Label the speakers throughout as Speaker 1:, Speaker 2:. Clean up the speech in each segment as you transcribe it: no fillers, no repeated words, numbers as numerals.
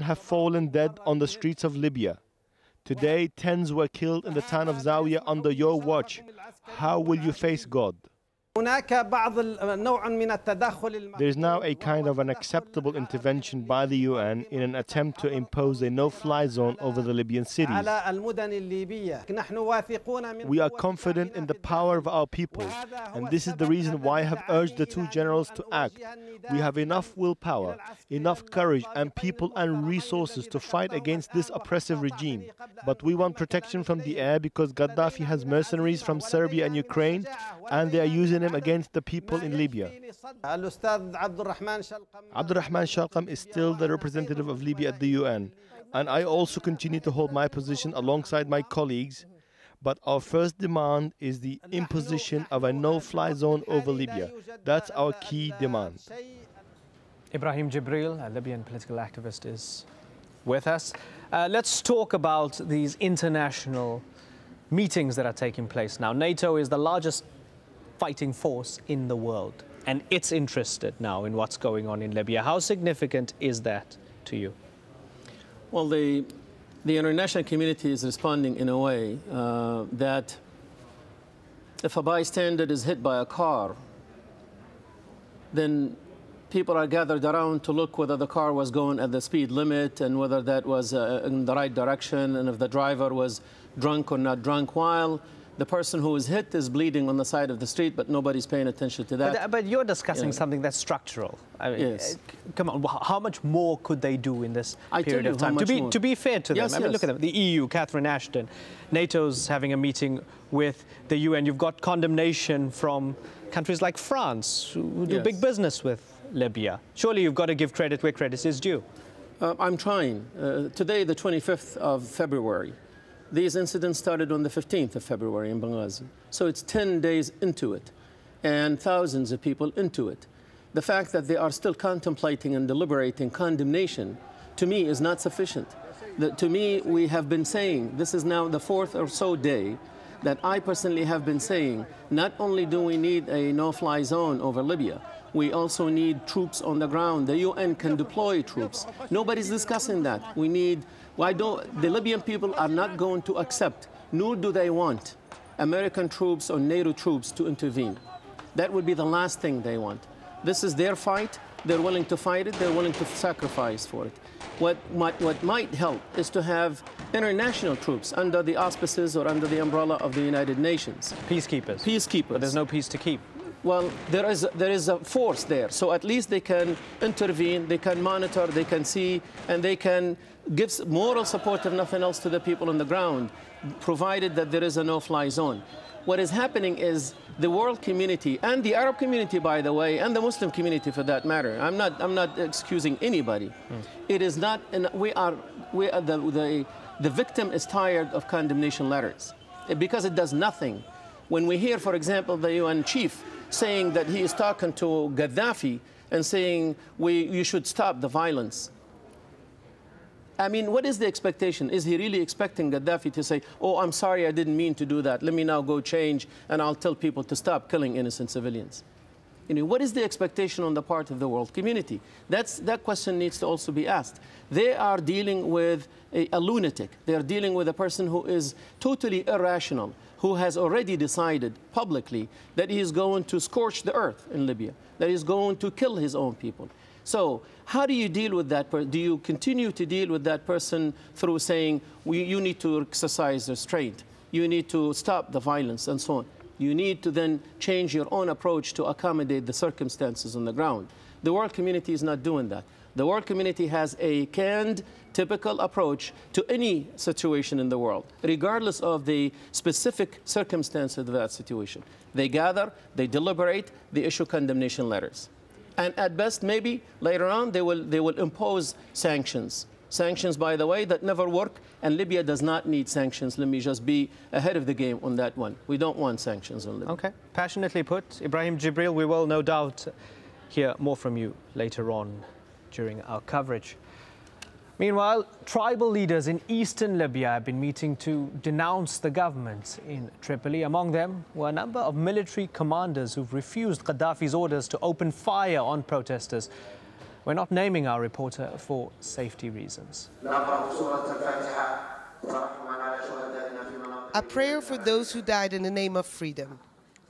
Speaker 1: have fallen dead on the streets of Libya. Today, tens were killed in the town of Zawiya under your watch. How will you face God? There is now a kind of an acceptable intervention by the UN in an attempt to impose a no-fly zone over the Libyan cities. We are confident in the power of our people, and this is the reason why I have urged the two generals to act. We have enough willpower, enough courage and people and resources to fight against this oppressive regime. But we want protection from the air because Gaddafi has mercenaries from Serbia and Ukraine, and they are using them against the people in Libya. Abdurrahman Shalqam is still the representative of Libya at the UN, and I also continue to hold my position alongside my colleagues. But our first demand is the imposition of a no-fly zone over Libya. That's our key demand.
Speaker 2: Ibrahim Jibril, a Libyan political activist, is with us. Let's talk about these international meetings that are taking place now. NATO is the largest fighting force in the world, and it's interested now in what's going on in Libya. How significant is that to you?
Speaker 3: Well, the international community is responding in a way that if a bystander is hit by a car, then people are gathered around to look whether the car was going at the speed limit and whether that was in the right direction, and if the driver was drunk or not drunk, while the person who is hit is bleeding on the side of the street, but nobody's paying attention to that.
Speaker 2: But you're discussing something that's structural. I mean,
Speaker 3: yes.
Speaker 2: Come on, how much more could they do in this period of time? To be fair to them,
Speaker 3: yes,
Speaker 2: I mean, look at them. The EU, Catherine Ashton, NATO's having a meeting with the UN. You've got condemnation from countries like France, who do big business with Libya. Surely you've got to give credit where credit is due.
Speaker 3: I'm trying. Today, the 25th of February, these incidents started on the 15th of February in Benghazi. So it's 10 days into it, and thousands of people into it. The fact that they are still contemplating and deliberating condemnation, to me, is not sufficient. To me, we have been saying, this is now the fourth or so day, that I personally have been saying, not only do we need a no-fly zone over Libya, we also need troops on the ground. The UN can deploy troops. Nobody's discussing that. We need, the Libyan people are not going to accept, nor do they want, American troops or NATO troops to intervene. That would be the last thing they want. This is their fight. They're willing to fight it. They're willing to sacrifice for it. What might help is to have international troops under the auspices or under the umbrella of the United Nations.
Speaker 2: Peacekeepers.
Speaker 3: Peacekeepers.
Speaker 2: But there's no peace to keep.
Speaker 3: Well, there is a force there, so at least they can intervene, they can monitor, they can see, and they can give moral support, if nothing else, to the people on the ground, provided that there is a no-fly zone. What is happening is the world community, and the Arab community, by the way, and the Muslim community for that matter, I'm not excusing anybody. It is not, the victim is tired of condemnation letters because it does nothing. When we hear, for example, the UN chief saying that he is talking to Gaddafi and saying you should stop the violence. I mean, what is the expectation? Is he really expecting Gaddafi to say, oh, I'm sorry, I didn't mean to do that. Let me now go change and I'll tell people to stop killing innocent civilians? You know, what is the expectation on the part of the world community? That question needs to also be asked. They are dealing with a lunatic. They are dealing with a person who is totally irrational, who has already decided publicly that he is going to scorch the earth in Libya, that he is going to kill his own people. So how do you deal with that? Do you continue to deal with that person through saying, you need to exercise restraint, you need to stop the violence, and so on? You need to then change your own approach to accommodate the circumstances on the ground. The world community is not doing that. The world community has a canned, typical approach to any situation in the world, regardless of the specific circumstances of that situation. They gather, they deliberate, they issue condemnation letters. And at best, maybe later on, they will impose sanctions. Sanctions, by the way, that never work, and Libya does not need sanctions. Let me just be ahead of the game on that one. We don't want sanctions on Libya.
Speaker 2: Okay, passionately put. Ibrahim Jibril, we will no doubt hear more from you later on during our coverage. Meanwhile, tribal leaders in eastern Libya have been meeting to denounce the government in Tripoli. Among them were a number of military commanders who've refused Gaddafi's orders to open fire on protesters. We're not naming our reporter for safety reasons.
Speaker 4: A prayer for those who died in the name of freedom.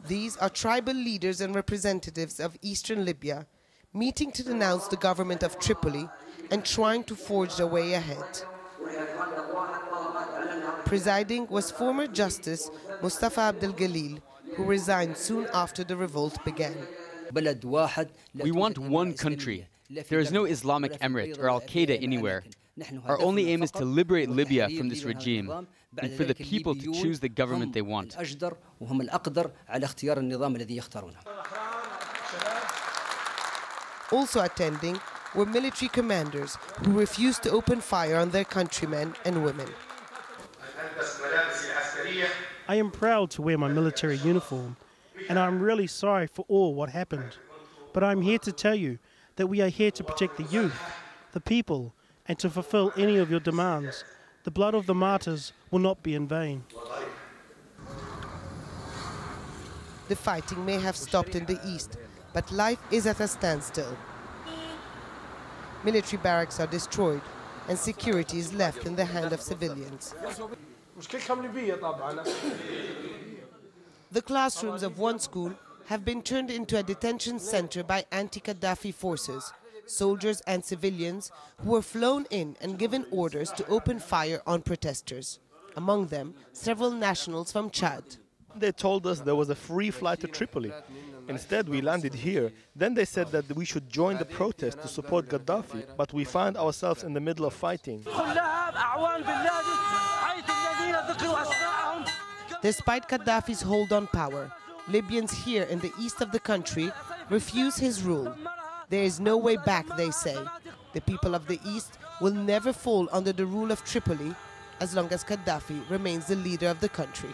Speaker 4: These are tribal leaders and representatives of eastern Libya, meeting to denounce the government of Tripoli and trying to forge their way ahead. Presiding was former Justice Mustafa Abdel-Galil, who resigned soon after the revolt began.
Speaker 5: We want one country. There is no Islamic Emirate or Al-Qaeda anywhere. Our only aim is to liberate Libya from this regime and for the people to choose the government they want.
Speaker 4: Also attending were military commanders who refused to open fire on their countrymen and women.
Speaker 6: I am proud to wear my military uniform, and I'm really sorry for all what happened. But I'm here to tell you that we are here to protect the youth, the people, and to fulfill any of your demands. The blood of the martyrs will not be in vain.
Speaker 4: The fighting may have stopped in the east, but life is at a standstill. Military barracks are destroyed, and security is left in the hand of civilians. The classrooms of one school have been turned into a detention center by anti-Gaddafi forces, soldiers and civilians who were flown in and given orders to open fire on protesters. Among them, several nationals from Chad.
Speaker 1: They told us there was a free flight to Tripoli. Instead, we landed here. Then they said that we should join the protest to support Gaddafi, but we found ourselves in the middle of fighting.
Speaker 4: Despite Gaddafi's hold on power, Libyans here in the east of the country refuse his rule. There is no way back, they say. The people of the east will never fall under the rule of Tripoli as long as Gaddafi remains the leader of the country.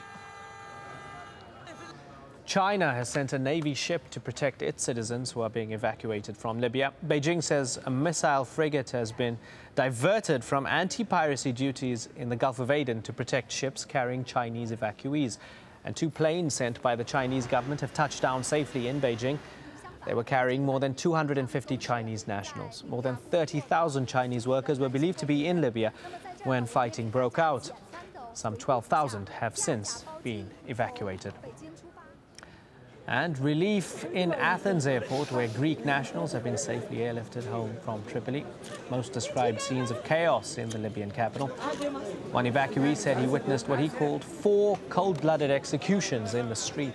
Speaker 2: China has sent a Navy ship to protect its citizens who are being evacuated from Libya. Beijing says a missile frigate has been diverted from anti-piracy duties in the Gulf of Aden to protect ships carrying Chinese evacuees. And 2 planes sent by the Chinese government have touched down safely in Beijing. They were carrying more than 250 Chinese nationals. More than 30,000 Chinese workers were believed to be in Libya when fighting broke out. Some 12,000 have since been evacuated. And relief in Athens airport, where Greek nationals have been safely airlifted home from Tripoli. Most described scenes of chaos in the Libyan capital. One evacuee said he witnessed what he called 4 cold-blooded executions in the street.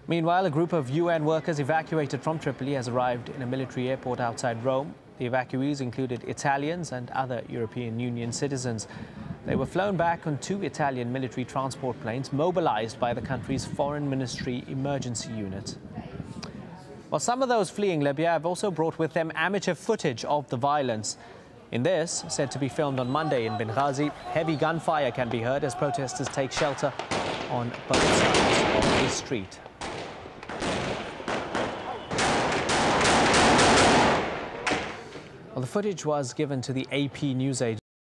Speaker 2: Meanwhile, a group of UN workers evacuated from Tripoli has arrived in a military airport outside Rome. The evacuees included Italians and other European Union citizens. They were flown back on 2 Italian military transport planes mobilized by the country's Foreign Ministry Emergency Unit. Well, some of those fleeing Libya have also brought with them amateur footage of the violence. In this, said to be filmed on Monday in Benghazi, heavy gunfire can be heard as protesters take shelter on both sides of the street. Well, the footage was given to the AP news agency.